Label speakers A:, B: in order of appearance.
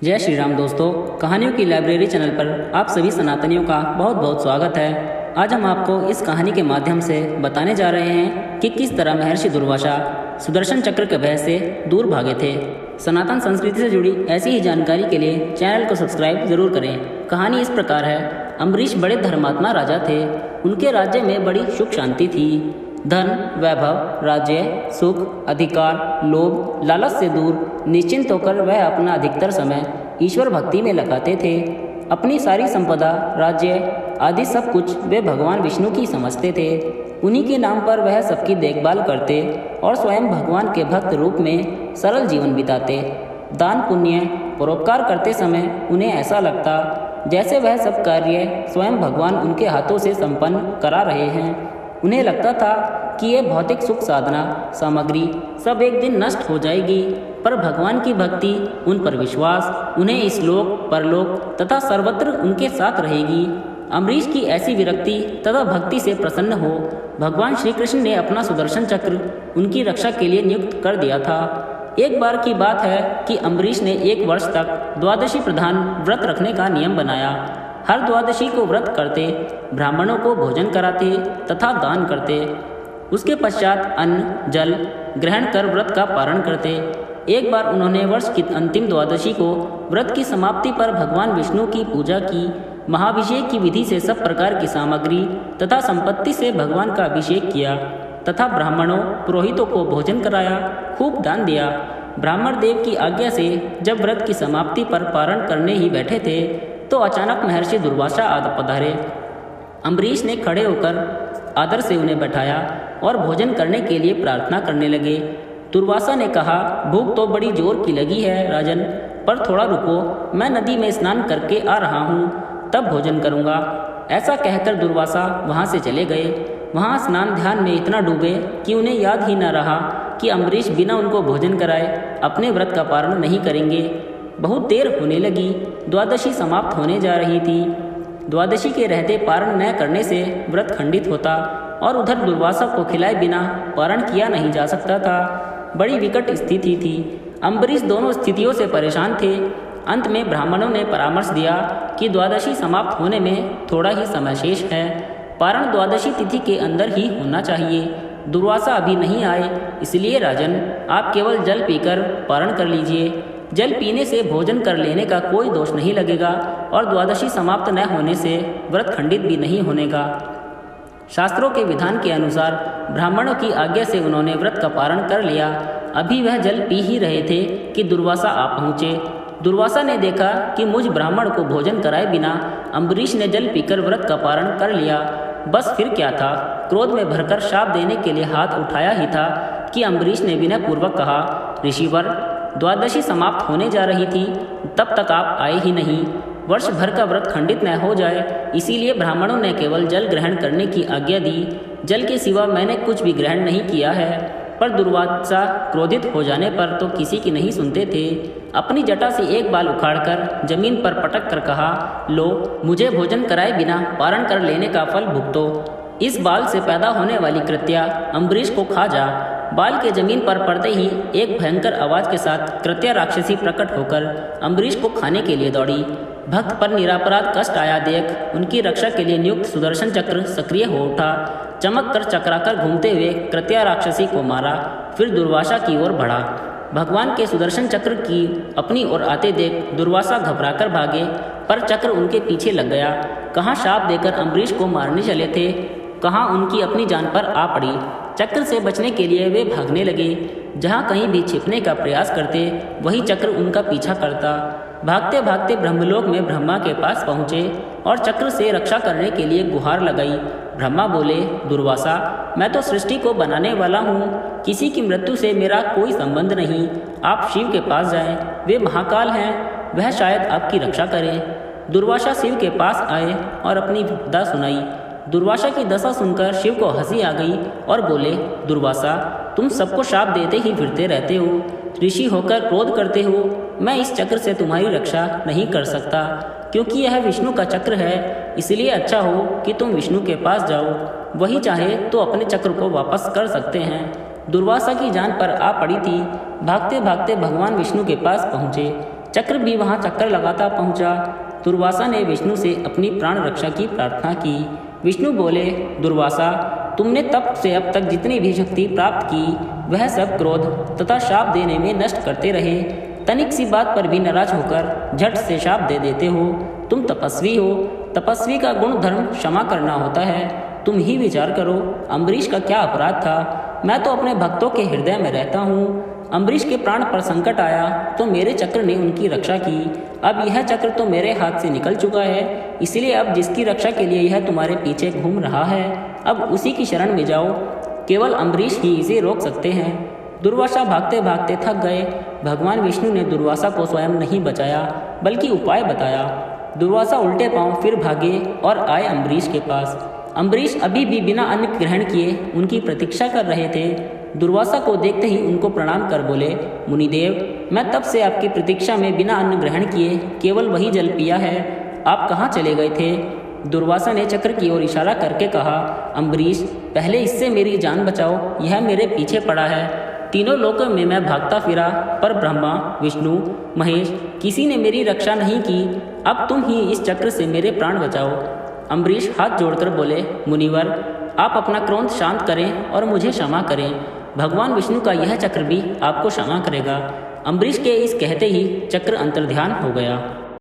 A: जय श्री राम दोस्तों, कहानियों की लाइब्रेरी चैनल पर आप सभी सनातनियों का बहुत बहुत स्वागत है। आज हम आपको इस कहानी के माध्यम से बताने जा रहे हैं कि किस तरह महर्षि दुर्वासा सुदर्शन चक्र के भय से दूर भागे थे। सनातन संस्कृति से जुड़ी ऐसी ही जानकारी के लिए चैनल को सब्सक्राइब जरूर करें। कहानी इस प्रकार है। अम्बरीश बड़े धर्मात्मा राजा थे। उनके राज्य में बड़ी सुख शांति थी। धन, वैभव, राज्य, सुख, अधिकार, लोभ, लालच से दूर निश्चिंत होकर वह अपना अधिकतर समय ईश्वर भक्ति में लगाते थे। अपनी सारी संपदा, राज्य आदि सब कुछ वे भगवान विष्णु की समझते थे। उन्हीं के नाम पर वह सबकी देखभाल करते और स्वयं भगवान के भक्त रूप में सरल जीवन बिताते। दान, पुण्य, परोपकार करते समय उन्हें ऐसा लगता जैसे वह सब कार्य स्वयं भगवान उनके हाथों से संपन्न करा रहे हैं। उन्हें लगता था कि ये भौतिक सुख साधना सामग्री सब एक दिन नष्ट हो जाएगी, पर भगवान की भक्ति, उन पर विश्वास उन्हें इस लोक, परलोक तथा सर्वत्र उनके साथ रहेगी। अम्बरीश की ऐसी विरक्ति तथा भक्ति से प्रसन्न हो भगवान श्री कृष्ण ने अपना सुदर्शन चक्र उनकी रक्षा के लिए नियुक्त कर दिया था। एक बार की बात है कि अम्बरीश ने 1 वर्ष तक द्वादशी प्रधान व्रत रखने का नियम बनाया। हर द्वादशी को व्रत करते, ब्राह्मणों को भोजन कराते तथा दान करते। उसके पश्चात अन्न जल ग्रहण कर व्रत का पारण करते। एक बार उन्होंने वर्ष की अंतिम द्वादशी को व्रत की समाप्ति पर भगवान विष्णु की पूजा की। महाभिषेक की विधि से सब प्रकार की सामग्री तथा संपत्ति से भगवान का अभिषेक किया तथा ब्राह्मणों पुरोहितों को भोजन कराया, खूब दान दिया। ब्राह्मण देव की आज्ञा से जब व्रत की समाप्ति पर पारण करने ही बैठे थे तो अचानक महर्षि दुर्वासा पधारे। अम्बरीश ने खड़े होकर आदर से उन्हें बैठाया और भोजन करने के लिए प्रार्थना करने लगे। दुर्वासा ने कहा, भूख तो बड़ी जोर की लगी है राजन, पर थोड़ा रुको, मैं नदी में स्नान करके आ रहा हूँ, तब भोजन करूँगा। ऐसा कहकर दुर्वासा वहाँ से चले गए। वहाँ स्नान ध्यान में इतना डूबे कि उन्हें याद ही न रहा कि अम्बरीश बिना उनको भोजन कराए अपने व्रत का पारण नहीं करेंगे। बहुत देर होने लगी। द्वादशी समाप्त होने जा रही थी। द्वादशी के रहते पारण न करने से व्रत खंडित होता और उधर दुर्वासा को खिलाए बिना पारण किया नहीं जा सकता था। बड़ी विकट स्थिति थी। अम्बरीश दोनों स्थितियों से परेशान थे। अंत में ब्राह्मणों ने परामर्श दिया कि द्वादशी समाप्त होने में थोड़ा ही समय शेष है, पारण द्वादशी तिथि के अंदर ही होना चाहिए। दुर्वासा अभी नहीं आए, इसलिए राजन आप केवल जल पीकर पारण कर लीजिए। जल पीने से भोजन कर लेने का कोई दोष नहीं लगेगा और द्वादशी समाप्त न होने से व्रत खंडित भी नहीं होनेगा। शास्त्रों के विधान के अनुसार ब्राह्मणों की आज्ञा से उन्होंने व्रत का पारण कर लिया। अभी वह जल पी ही रहे थे कि दुर्वासा आ पहुँचे। दुर्वासा ने देखा कि मुझ ब्राह्मण को भोजन कराए बिना अम्बरीश ने जल पीकर व्रत का पारण कर लिया। बस फिर क्या था, क्रोध में भरकर शाप देने के लिए हाथ उठाया ही था कि अम्बरीश ने विनय पूर्वक कहा, ऋषिवर, द्वादशी समाप्त होने जा रही थी, तब तक आप आए ही नहीं। वर्ष भर का व्रत खंडित न हो जाए, इसीलिए ब्राह्मणों ने केवल जल ग्रहण करने की आज्ञा दी। जल के सिवा मैंने कुछ भी ग्रहण नहीं किया है। पर दुर्वासा क्रोधित हो जाने पर तो किसी की नहीं सुनते थे। अपनी जटा से एक बाल उखाड़कर जमीन पर पटक कर कहा, लो, मुझे भोजन कराए बिना पारण कर लेने का फल भुगतो। इस बाल से पैदा होने वाली कृत्या अम्बरीश को खा जा। बाल के जमीन पर पड़ते ही एक भयंकर आवाज के साथ कृत्या राक्षसी प्रकट होकर अम्बरीश को खाने के लिए दौड़ी। भक्त पर निरापराध कष्ट आया देख उनकी रक्षा के लिए नियुक्त सुदर्शन चक्र सक्रिय हो उठा। चमक कर चक्राकर घूमते हुए कृत्या राक्षसी को मारा, फिर दुर्वासा की ओर बढ़ा। भगवान के सुदर्शन चक्र की अपनी ओर आते देख दुर्वासा घबराकर भागे, पर चक्र उनके पीछे लग गया। कहाँ शाप देकर अम्बरीश को मारने चले थे, कहाँ उनकी अपनी जान पर आ पड़ी। चक्र से बचने के लिए वे भागने लगे। जहाँ कहीं भी छिपने का प्रयास करते वही चक्र उनका पीछा करता। भागते भागते ब्रह्मलोक में ब्रह्मा के पास पहुँचे और चक्र से रक्षा करने के लिए गुहार लगाई। ब्रह्मा बोले, दुर्वासा, मैं तो सृष्टि को बनाने वाला हूँ, किसी की मृत्यु से मेरा कोई संबंध नहीं। आप शिव के पास जाएं, वे महाकाल हैं, वह शायद आपकी रक्षा करें। दुर्वासा शिव के पास आए और अपनी विपदा सुनाई। दुर्वासा की दशा सुनकर शिव को हंसी आ गई और बोले, दुर्वासा, तुम सबको शाप देते ही फिरते रहते हो, ऋषि होकर क्रोध करते हो। मैं इस चक्र से तुम्हारी रक्षा नहीं कर सकता, क्योंकि यह विष्णु का चक्र है। इसलिए अच्छा हो कि तुम विष्णु के पास जाओ, वही चाहे तो अपने चक्र को वापस कर सकते हैं। दुर्वासा की जान पर आ पड़ी थी। भागते भागते भगवान विष्णु के पास पहुँचे। चक्र भी वहां चक्कर लगाता पहुंचा। दुर्वासा ने विष्णु से अपनी प्राण रक्षा की प्रार्थना की। विष्णु बोले, दुर्वासा, तुमने तब से अब तक जितनी भी शक्ति प्राप्त की वह सब क्रोध तथा शाप देने में नष्ट करते रहे। तनिक सी बात पर भी नाराज होकर झट से शाप दे देते हो। तुम तपस्वी हो, तपस्वी का गुण धर्म क्षमा करना होता है। तुम ही विचार करो, अम्बरीश का क्या अपराध था? मैं तो अपने भक्तों के हृदय में रहता हूँ। अम्बरीश के प्राण पर संकट आया तो मेरे चक्र ने उनकी रक्षा की। अब यह चक्र तो मेरे हाथ से निकल चुका है, इसलिए अब जिसकी रक्षा के लिए यह तुम्हारे पीछे घूम रहा है, अब उसी की शरण में जाओ। केवल अम्बरीश ही इसे रोक सकते हैं। दुर्वासा भागते भागते थक गए। भगवान विष्णु ने दुर्वासा को स्वयं नहीं बचाया, बल्कि उपाय बताया। दुर्वासा उल्टे पांव फिर भागे और आए अम्बरीश के पास। अम्बरीश अभी भी बिना अन्न ग्रहण किए उनकी प्रतीक्षा कर रहे थे। दुर्वासा को देखते ही उनको प्रणाम कर बोले, मुनिदेव, मैं तब से आपकी प्रतीक्षा में बिना अन्न ग्रहण किए केवल वही जल पिया है। आप कहाँ चले गए थे? दुर्वासा ने चक्र की ओर इशारा करके कहा, अम्बरीश, पहले इससे मेरी जान बचाओ, यह मेरे पीछे पड़ा है। तीनों लोकों में मैं भागता फिरा, पर ब्रह्मा, विष्णु, महेश किसी ने मेरी रक्षा नहीं की। अब तुम ही इस चक्र से मेरे प्राण बचाओ। अम्बरीश हाथ जोड़कर बोले, मुनिवर, आप अपना क्रोध शांत करें और मुझे क्षमा करें। भगवान विष्णु का यह चक्र भी आपको क्षमा करेगा। अम्बरीश के इस कहते ही चक्र अंतर्ध्यान हो गया।